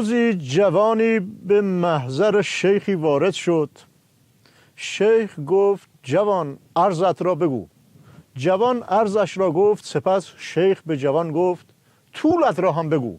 روزی جوانی به محضر شیخی وارد شد. شیخ گفت جوان عرضت را بگو. جوان عرضش را گفت. سپس شیخ به جوان گفت طولت را هم بگو.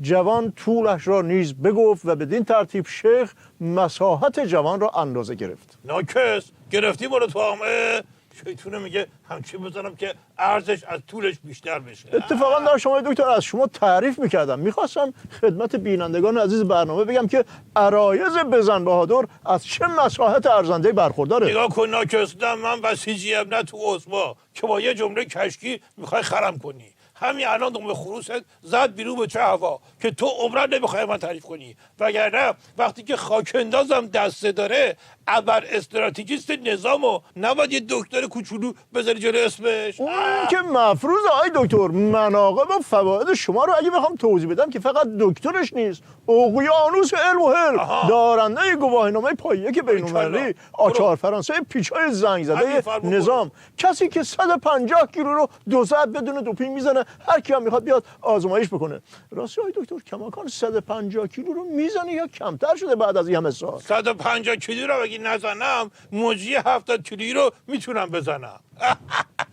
جوان طولش را نیز بگفت و بدین ترتیب شیخ مساحت جوان را اندازه گرفت. ناکس گرفتی برو تو همه شیطونه میگه همچی بزنم که عرضش از طولش بیشتر بشه. اتفاقا در شما دکتر از شما تعریف میکردم. میخواستم خدمت بینندگان عزیز برنامه بگم که عرایض بزن بهادر از چه مساحت ارزنده برخورداره. نگاه کن ناکس، من بسیجیم نه تو عضما که با یه جمله کشکی میخوای خرم کنی. همین الان دم خروست زد بیرون به چه هوا که تو عمرن نمیخوای من تعریف کنی. وگرنه وقتی که خاک اندازم دسته داره ابر استراتژیست نظامو نباید یه دکتر کوچولو بذاری جلوی اسمش. اون که مفروض آقای دکتر، مناقب و فواید شما رو اگه بخوام توضیح بدم که فقط دکترش نیست، اقیانوس علم و حلم، دارنده گواهینامه پایه که بین‌المللی، آچار فرانسه پیچای زنگ زده نظام، کسی که 150 کیلو رو 2 ساعت بدون دوپینگ میزنه، هر کی هم میخواد بیاد آزمایش بکنه. راستی آقای دکتر کماکان 150 کیلو رو میزنه یا کمتر شده بعد از این همه سال؟ 150 کیلو رو اگه نزنم موجی 70 کیلویی رو میتونم بزنم.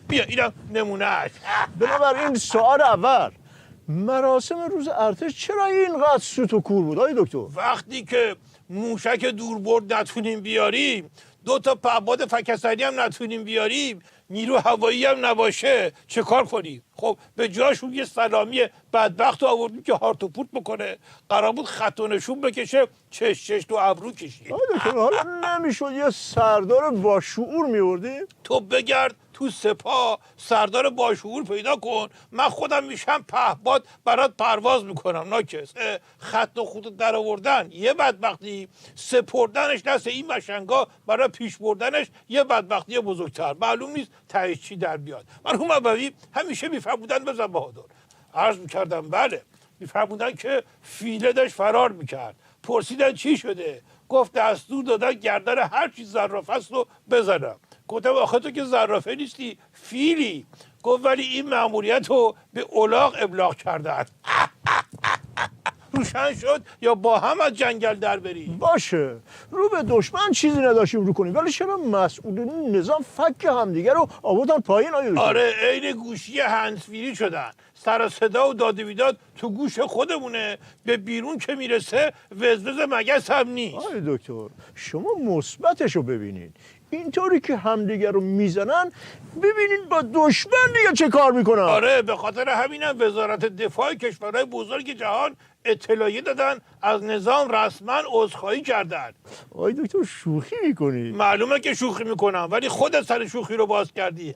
بیا اینم نمونهش. بنابراین سوال اول، مراسم روز ارتش چرا اینقدر سوت و کور بود آقای دکتر؟ وقتی که موشک دوربرد نتونیم بیاریم، 2 تا پهپاد فکسنی هم نتونیم بیاریم، نیرو هوایی هم نباشه، چه کار کنیم؟ خب به جاشون یه سلامی بدبخت رو آوردیم که هارت و پورت بکنه. قرار بود خط و نشون بکشه، چش تو ابرو کشید. حالا نمیشد یه سردار با شعور میوردیم؟ تو بگرد تو سپاه سردار با شعور پیدا کن، من خودم میشم پهپاد برات پرواز میکنم. ناکس خط و خط در آوردن یه بدبختی، سپردنش دست این مشنگا برای پیش بردنش یه بدبختی بزرگتر. معلوم نیست تهش چی در بیاد. مرحوم ابوی همیشه میفرمودن بزن بهادر. عرض میکردم بله، میفرمودن که فیله داشت فرار میکرد. پرسیدن چی شده؟ گفت دستور دادن گردن هر چیز زرافه است رو بزنم. گفتم آخه تو که زرافه نیستی، فیلی. گفت ولی این مأموریت رو به الاغ ابلاغ کردن. روشن شد یا با هم از جنگل در بریم؟ باشه، رو به دشمن چیزی نداشتیم رو کنیم، ولی چرا مسئولین نظام فک همدیگه رو آوردن پایین؟ آره عین گوشی هندزفری شدن. سر صدا و داد و بیداد تو گوش خودمونه، به بیرون که میرسه وزوز مگس هم نیست. آقای دکتر شما مثبتشو ببینین، اینطوری که همدیگه رو میزنن ببینین با دشمن دیگه چه کار میکنن. آره به خاطر همینم وزارت دفاع کشورهای بزرگ جهان اطلاعیه دادن، از نظام رسما عذرخواهی کردن. آقای دکتر شوخی میکنی؟ معلومه که شوخی میکنم، ولی خودت سر شوخی رو باز کردی.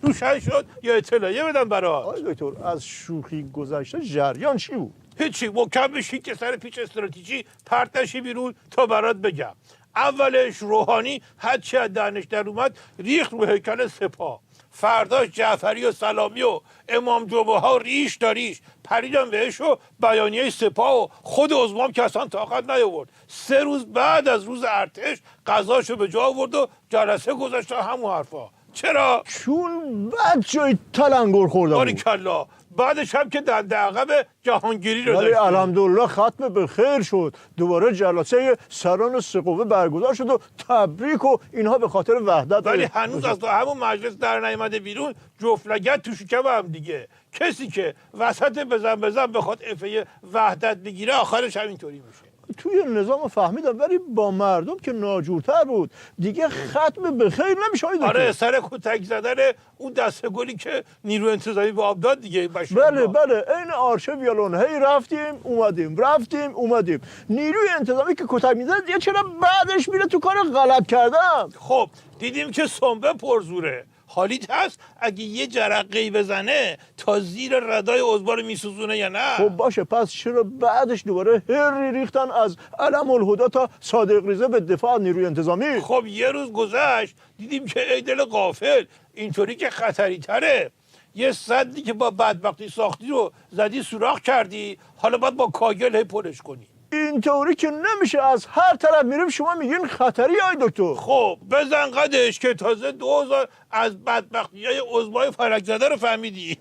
روشن شد یا اطلاعیه بدم برات؟ آقای دکتر از شوخی گذشته جریان چی بود؟ هیچی، محکم بشی که سر پیچ استراتژی پرت نشی بیرون تا برات بگم. اولش روحانی هرچی از دهنش در اومد ریخت رو هیکل سپاه. فرداش جعفری و سلامی و امام جمعه ها ریش تا ریش پریدن بهش و بیانیه سپاه و خود عظمام که اصلا طاقت نیاورد. 3 روز بعد از روز ارتش قضاشو به جا آورد و جلسه گذاشت همون حرفا. چرا؟ چون بعد جای تلنگر خورده بود. باریکلا. بعدش هم که دنده عقب جهانگیری رو ولی داشت. الحمدلله ختم به خیر شد. دوباره جلسه سران 3 قوه برگزار شد و تبریک و اینها به خاطر وحدت. ولی هنوز از همون مجلس در نیامده بیرون، جفت لگد تو شکم هم دیگه. کسی که وسط بزن بخواد افه وحدت بگیره آخرش همینطوری میشه. توی نظام فهمیدم، ولی با مردم که ناجورتر بود دیگه ختم به خیر نمیشه. آره سر کتک زدن اون دسته گلی که نیرو انتظامی به آب داد دیگه. بله این آرشه ویولون هی رفتیم اومدیم. نیروی انتظامی که کتک میزنه دیگه چرا بعدش میره تو کار غلط کردن؟ خب دیدیم که سنبه پرزوره. حالیت هست اگه یه جرقه‌ای بزنه تا زیر ردای عضبا رو میسوزونه یا نه؟ خب باشه، پس چرا بعدش دوباره هر ریختن از علم الهدا تا صادق ریزه به دفاع نیروی انتظامی؟ خب یه روز گذشت دیدیم که ای دل غافل، اینطوری که خطری تره. یه سدی که با بدبختی ساختی رو زدی سوراخ کردی، حالا باید با کاگل هی پرش کنی. اینطوری که نمیشه، از هر طرف میریم شما میگین خطری آی دکتر. خب بزن قدش که تازه 2000 از بدبختی‌های عضوای فلک زده رو فهمیدی.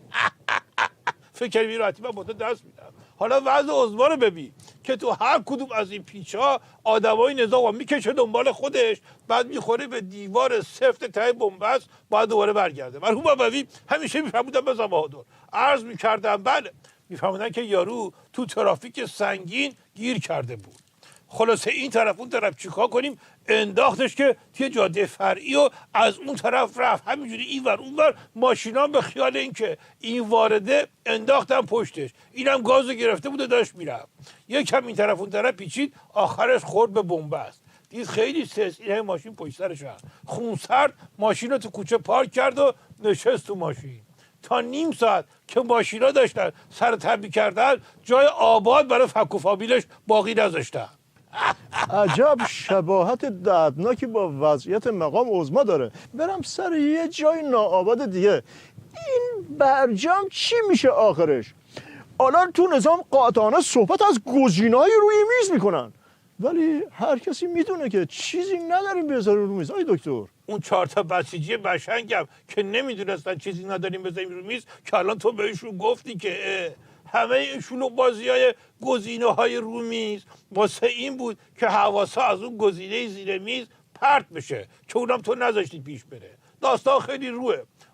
فکر می‌کنی راحتی من با تو دست میدم. حالا وضع عضوها رو ببین که تو هر کدوم از این پیچا آدمای نظام میکشه دنبال خودش، بعد میخوره به دیوار سفت ته بنبست، بعد دوباره برگرده. مرحوم بابوی همیشه میفهموندن به بهادر عرض میکردن، بله میفهموندن که یارو تو ترافیک سنگین گیر کرده بود. خلاصه این طرف اون طرف چیکار کنیم؟ انداختش که توی جاده فرعی و از اون طرف رفت، همینجوری اینور اونور ماشینا به خیال این که این وارده انداختن پشتش، اینم گازو گرفته بود و داشت میرفت. یکم این طرف اون طرف پیچید، آخرش خورد به بنبست. دید خیلی سس، این ماشین پشت سرش هست. خونسرد ماشین رو تو کوچه پارک کرد و نشست تو ماشین. تا نیم ساعت که ماشینا داشتن سر تنبیه کردن، جای آباد برای فک و فامیلش باقی نذاشتن. عجب شباهت دردناکی با وضعیت مقام عظما داره. برم سر یه جای ناآباد دیگه. این برجام چی میشه آخرش؟ الان تو نظام قاطعانه صحبت از گزینه‌های روی میز میکنن، ولی هر کسی میدونه که چیزی نداریم بذاریم روی میز. آی دکتر، اون 4 تا بسیجی بشنگم که نمیدونستن چیزی نداریم بذاریم رو میز، که الان تو بهشون گفتی که همه این شلوغ بازی‌های گزینه‌های رو میز واسه این بود که حواسا از اون گزینه زیر میز پرت بشه، که اونم تو نذاشتی پیش بره. داستان خیلی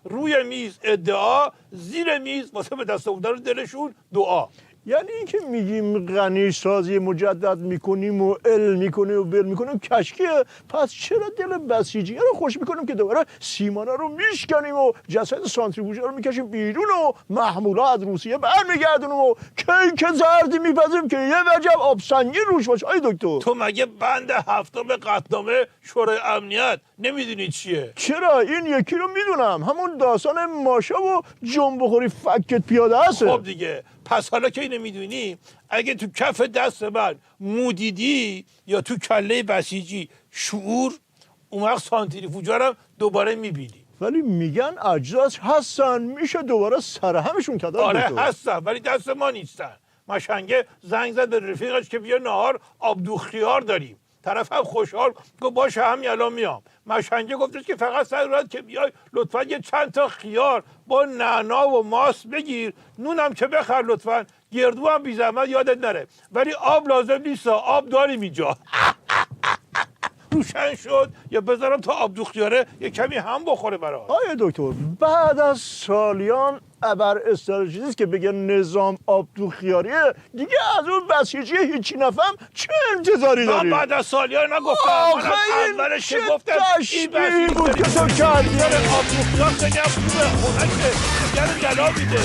روی میز ادعا، زیر میز واسه به دست آوردن دلشون دعا. یعنی اینکه میگیم غنی سازی مجدد میکنیم و ال میکنیم و بل میکنیم کشکیه، پس چرا دل بسیجیه رو خوش میکنیم که دوباره سیمانه رو میشکنیم و جسد سانتریفوژه رو میکشیم بیرون و محمولا از روسیه برمیگردونیم و کیک زردی میپزیم که یه وجب آبسنگی روش باشه. آی دکتر، تو مگه بند 7 قطعنامه شورای امنیت نمیدونی چیه؟ چرا؟ این یکی رو میدونم، همون داستان ماشا و جنب بخوری فکت پیاده هسته. خب دیگه، پس حالا که اینو میدونی، اگه تو کف دست من مودیدی یا تو کله بسیجی شعور، اون وقت سانتریفوژارم دوباره میبینی. ولی میگن اجزاش هستن، میشه دوباره سرهمشون کرد. آره هستن، ولی دست ما نیستن. مشنگه زنگ زد به رفیقش که بیا نهار آبدو خیار داریم. طرف هم خوشحال گفت باشه همین الان میام. مشنگه گفتش که فقط سر راست که بیای لطفا یه چند تا خیار با نعنا و ماست بگیر، نونم که بخر لطفا، گردو هم بی زحمت یادت نره، ولی آب لازم نیست، آب داریم اینجا. روشن شد یا بذارم تا آبدو خیاره یه کمی هم بخوره برای. آیا دکتر، بعد از سالیان ابر استراتژیست که بگه نظام آبدو خیاریه، دیگه از اون بسیجی هیچی نفهم چه انتظاری داری؟ من بعد از سالیان نگفتم، آخه من از اولش که گفتم تشبیه بود که تو کردی. آبدو خیار خیلی هم خوبه، خونه که دیگر جلا میده.